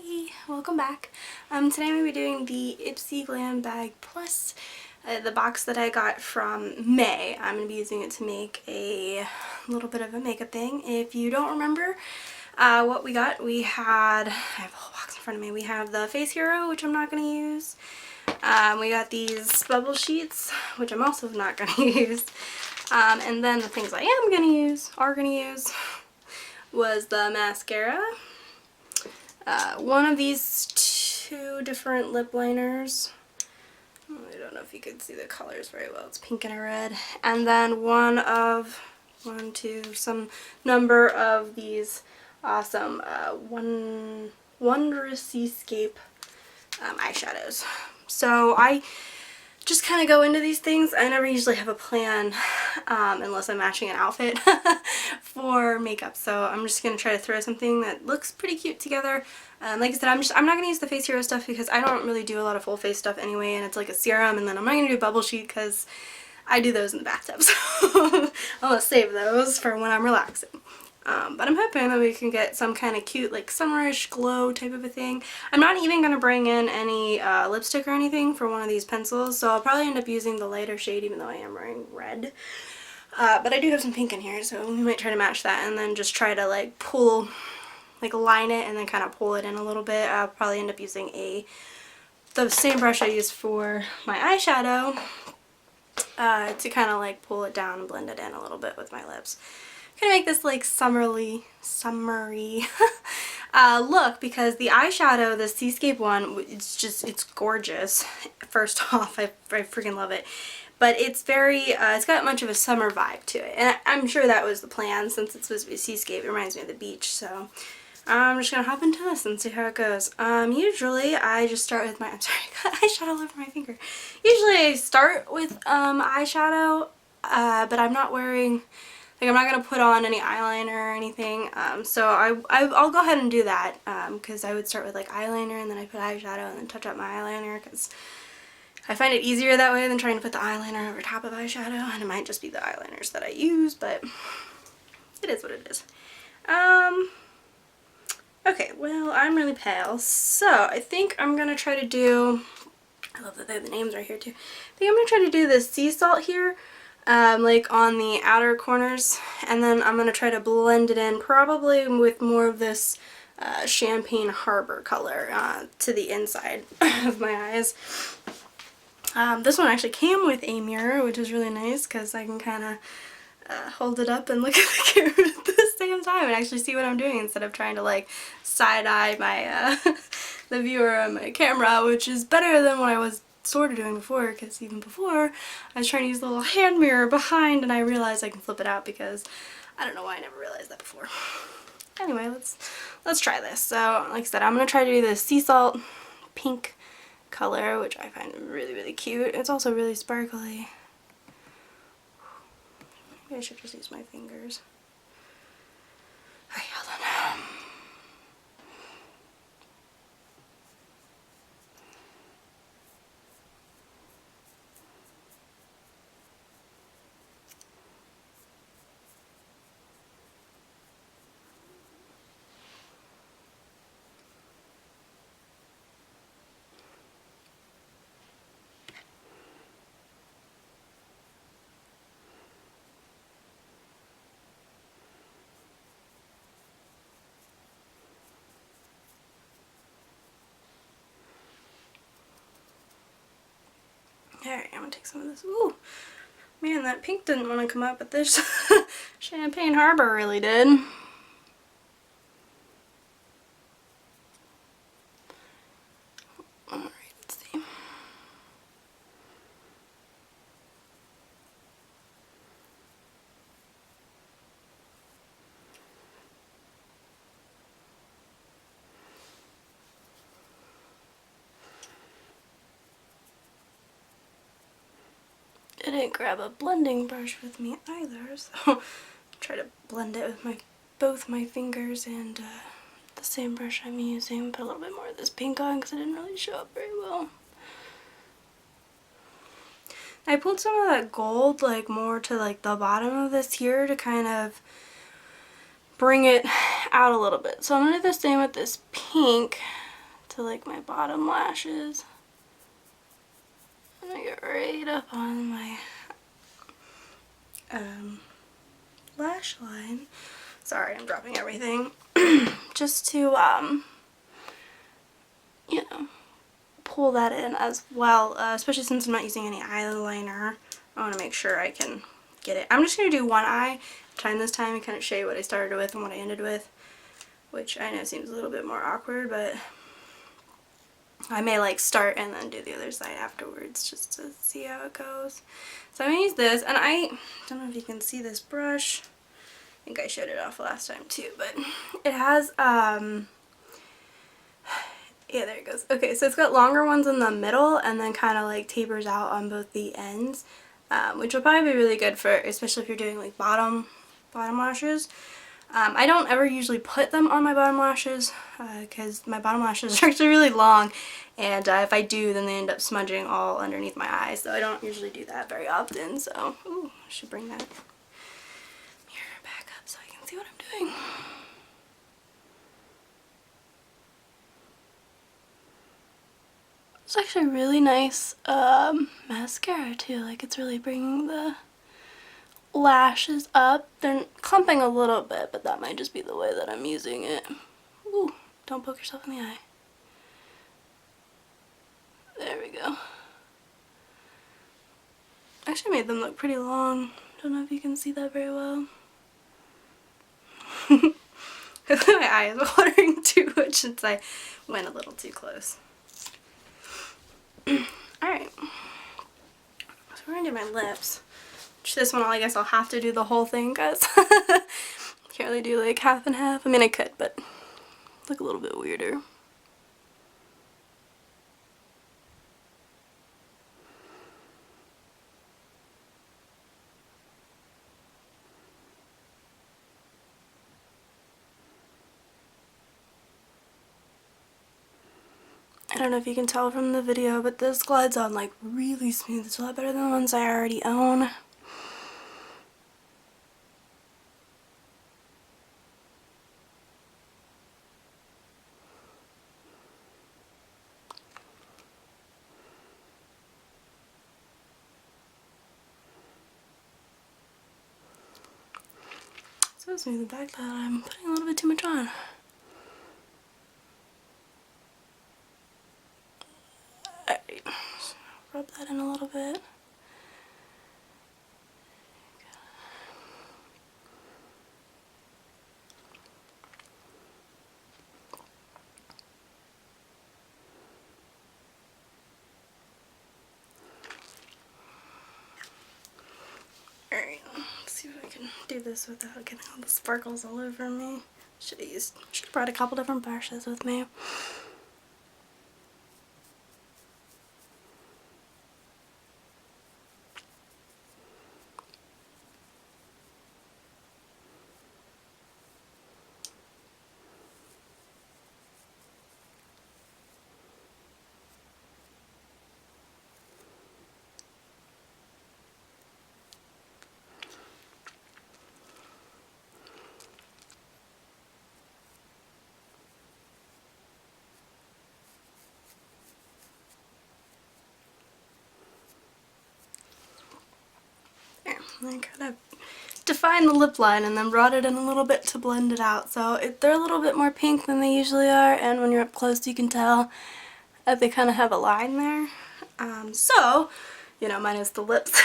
Hey, welcome back. Today I'm going to be doing the Ipsy Glam Bag Plus, the box that I got from May. I'm going to be using it to make a little bit of a makeup thing. If you don't remember what we got, I have a whole box in front of me. We have the Face Hero, which I'm not going to use. We got these bubble sheets, which I'm also not going to use. And then the things I am going to use, was the mascara. One of these two different lip liners. I don't know if you can see the colors very well. It's pink and a red. And then some number of these awesome Wondrous Seascape eyeshadows. So I just kind of go into these things. I never usually have a plan unless I'm matching an outfit for makeup. So I'm just going to try to throw something that looks pretty cute together. Like I said, I'm not going to use the Face Hero stuff because I don't really do a lot of full face stuff anyway, and it's like a serum, and then I'm not going to do bubble sheet because I do those in the bathtub. So I'm going to save those for when I'm relaxing. But I'm hoping that we can get some kind of cute, like, summerish glow type of a thing. I'm not even going to bring in any lipstick or anything for one of these pencils, so I'll probably end up using the lighter shade even though I am wearing red. But I do have some pink in here, so we might try to match that and then just try to, like, line it and then kind of pull it in a little bit. I'll probably end up using the same brush I used for my eyeshadow to kind of, like, pull it down and blend it in a little bit with my lips. Gonna make this like summery look, because the eyeshadow, the Seascape one, it's gorgeous. First off, I freaking love it, but it's it's got much of a summer vibe to it, and I'm sure that was the plan since it's supposed to be a seascape. It reminds me of the beach, so I'm just gonna hop into this and see how it goes. Usually I just start with I got eyeshadow all over my finger. Usually I start with eyeshadow, but I'm not wearing. I'm not going to put on any eyeliner or anything, so I'll go ahead and do that, because I would start with like eyeliner and then I put eyeshadow and then touch up my eyeliner, because I find it easier that way than trying to put the eyeliner over top of eyeshadow, and it might just be the eyeliners that I use, but it is what it is. Okay, well, I'm really pale, so I think I'm going to try to do, I love that they have the names right here too, I think I'm going to try to do the sea salt here. Like on the outer corners, and then I'm going to try to blend it in probably with more of this Champagne Harbor color to the inside of my eyes. This one actually came with a mirror, which is really nice because I can kind of hold it up and look at the camera at the same time and actually see what I'm doing instead of trying to like side-eye my the viewer on my camera, which is better than what I was sort of doing before, because even before I was trying to use the little hand mirror behind and I realized I can flip it out, because I don't know why I never realized that before. Anyway, let's try this. So like I said, I'm going to try to do the sea salt pink color, which I find really, really cute. It's also really sparkly. Maybe I should just use my fingers. Okay, hold on. Alright, I'm gonna take some of this. Ooh, man, that pink didn't want to come up, but this Champagne Harbor really did. Alright, let's see. I didn't grab a blending brush with me either, so I'll try to blend it with both my fingers and the same brush I'm using. Put a little bit more of this pink on because it didn't really show up very well. I pulled some of that gold like more to like the bottom of this here to kind of bring it out a little bit. So I'm going to do the same with this pink. to like my bottom lashes. I'm gonna get right up on my lash line. Sorry, I'm dropping everything. Just to, you know, pull that in as well, especially since I'm not using any eyeliner. I want to make sure I can get it. I'm just going to do one eye time this time and kind of show you what I started with and what I ended with, which I know seems a little bit more awkward, but I may like start and then do the other side afterwards just to see how it goes. So I'm going to use this, and I don't know if you can see this brush. I think I showed it off last time too, but it has, yeah, there it goes. Okay, so it's got longer ones in the middle and then kind of like tapers out on both the ends, which will probably be really good for, especially if you're doing like bottom lashes. I don't ever usually put them on my bottom lashes because my bottom lashes are actually really long, and if I do, then they end up smudging all underneath my eyes, so I don't usually do that very often. So, ooh, I should bring that mirror back up so I can see what I'm doing. It's actually a really nice mascara too, like it's really bringing the lashes up. They're clumping a little bit, but that might just be the way that I'm using it. Ooh, don't poke yourself in the eye. There we go. Actually made them look pretty long. Don't know if you can see that very well. My eye is watering too much since I went a little too close. Alright. So we're gonna do my lips. Which this one, I guess I'll have to do the whole thing because can't really do like half and half. I mean, I could, but look a little bit weirder. I don't know if you can tell from the video, but this glides on like really smooth. It's a lot better than the ones I already own. So smooth in the back that I'm putting a little bit too much on. Alright, so rub that in a little bit. Alright, let's see if I can do this without getting all the sparkles all over me. Should have brought a couple different brushes with me. I kind of defined the lip line and then brought it in a little bit to blend it out. So they're a little bit more pink than they usually are, and when you're up close you can tell that they kind of have a line there. So, you know, minus the lips.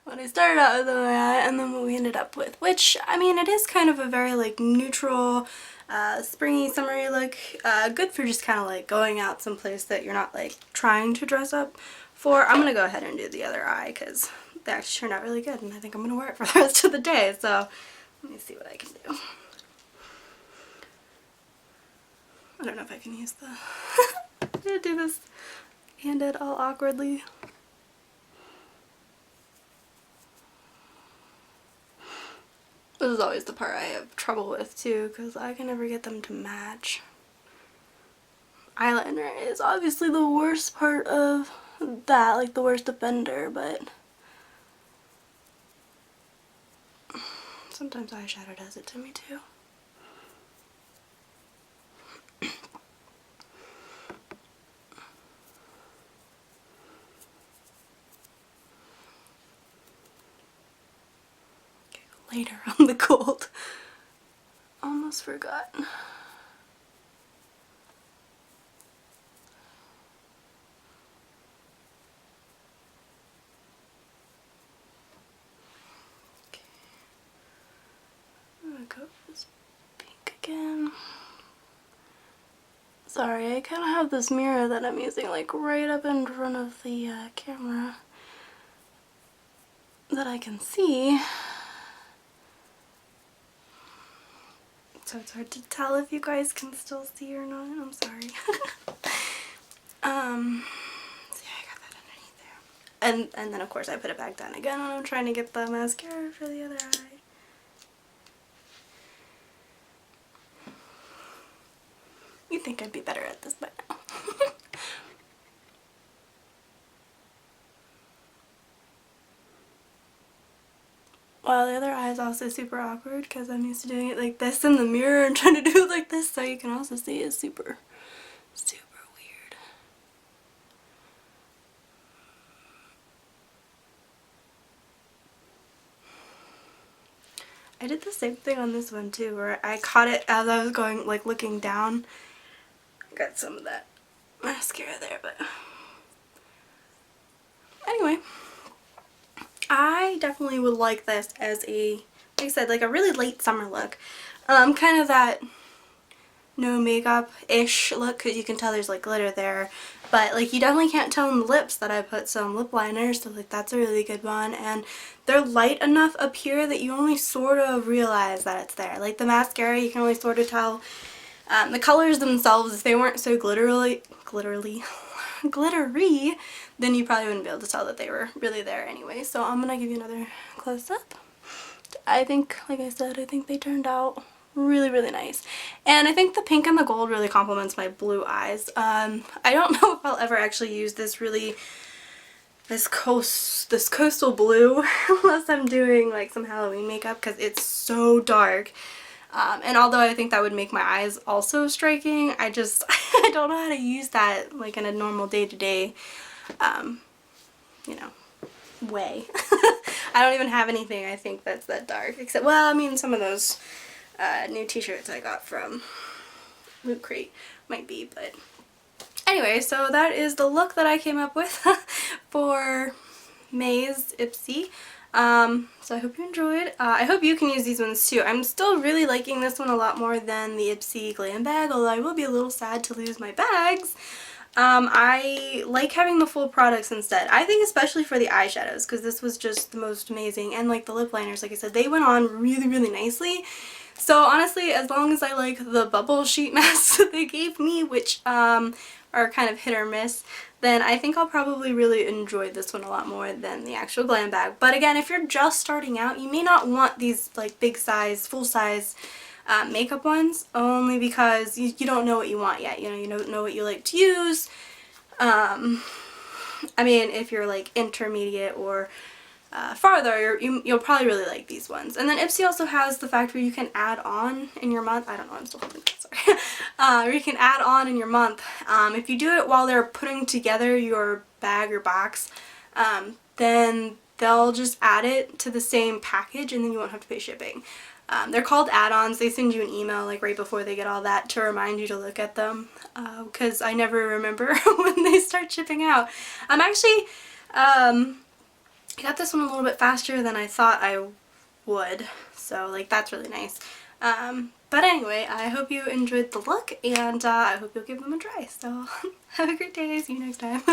When I started out with my eye and then what we ended up with, which, I mean, it is kind of a very like neutral, springy, summery look. Good for just kind of like going out someplace that you're not like trying to dress up for. I'm gonna go ahead and do the other eye because they actually turned out really good and I think I'm gonna wear it for the rest of the day. So let me see what I can do. I don't know if I can use the I'm gonna do this handed all awkwardly. This is always the part I have trouble with too, because I can never get them to match. Eyeliner is obviously the worst part of that, like the worst offender, but sometimes eyeshadow does it to me too. later on the gold. Almost forgot. Okay. I'm gonna go for this pink again. Sorry, I kind of have this mirror that I'm using like right up in front of the camera that I can see. So it's hard to tell if you guys can still see or not. I'm sorry. So yeah, I got that underneath there. And then of course I put it back down again when I'm trying to get the mascara for the other eye. You'd think I'd be better at this by now. Well, the other eye is also super awkward because I'm used to doing it like this in the mirror and trying to do it like this, so you can also see it's super, super weird. I did the same thing on this one too, where I caught it as I was going, like looking down. I got some of that mascara there, but anyway. I definitely would like this as a, like I said, like a really late summer look. Kind of that no makeup-ish look, because you can tell there's like glitter there. But like you definitely can't tell in the lips that I put some lip liner, so like that's a really good one. And they're light enough up here that you only sort of realize that it's there. Like the mascara, you can only sort of tell. The colors themselves, if they weren't so glittery, then you probably wouldn't be able to tell that they were really there anyway. So I'm gonna give you another close-up. I think, like I said, I think they turned out really, really nice. And I think the pink and the gold really complements my blue eyes. I don't know if I'll ever actually use this coastal blue unless I'm doing like some Halloween makeup, because it's so dark. And although I think that would make my eyes also striking, I just I don't know how to use that like in a normal day-to-day you know, way. I don't even have anything I think that's that dark, except, well, I mean some of those new t-shirts I got from Loot Crate might be, but anyway, so that is the look that I came up with for May's Ipsy. So I hope you enjoyed. I hope you can use these ones too. I'm still really liking this one a lot more than the Ipsy Glam bag, although I will be a little sad to lose my bags. I like having the full products instead. I think especially for the eyeshadows, because this was just the most amazing, and like the lip liners, like I said, they went on really, really nicely. So honestly, as long as I like the bubble sheet masks that they gave me, which are kind of hit or miss, then I think I'll probably really enjoy this one a lot more than the actual glam bag. But again, if you're just starting out, you may not want these like big size, full size makeup ones, only because you don't know what you want yet. You don't know what you like to use. I mean, if you're like intermediate or farther, you'll probably really like these ones. And then Ipsy also has the fact where you can add on in your month. I don't know, I'm still holding it, sorry. Where you can add on in your month. If you do it while they're putting together your bag or box, then they'll just add it to the same package and then you won't have to pay shipping. They're called add-ons. They send you an email like right before they get all that to remind you to look at them, because I never remember when they start shipping out. I'm actually, I got this one a little bit faster than I thought I would, so like that's really nice. But anyway, I hope you enjoyed the look, and I hope you'll give them a try. So have a great day. See you next time.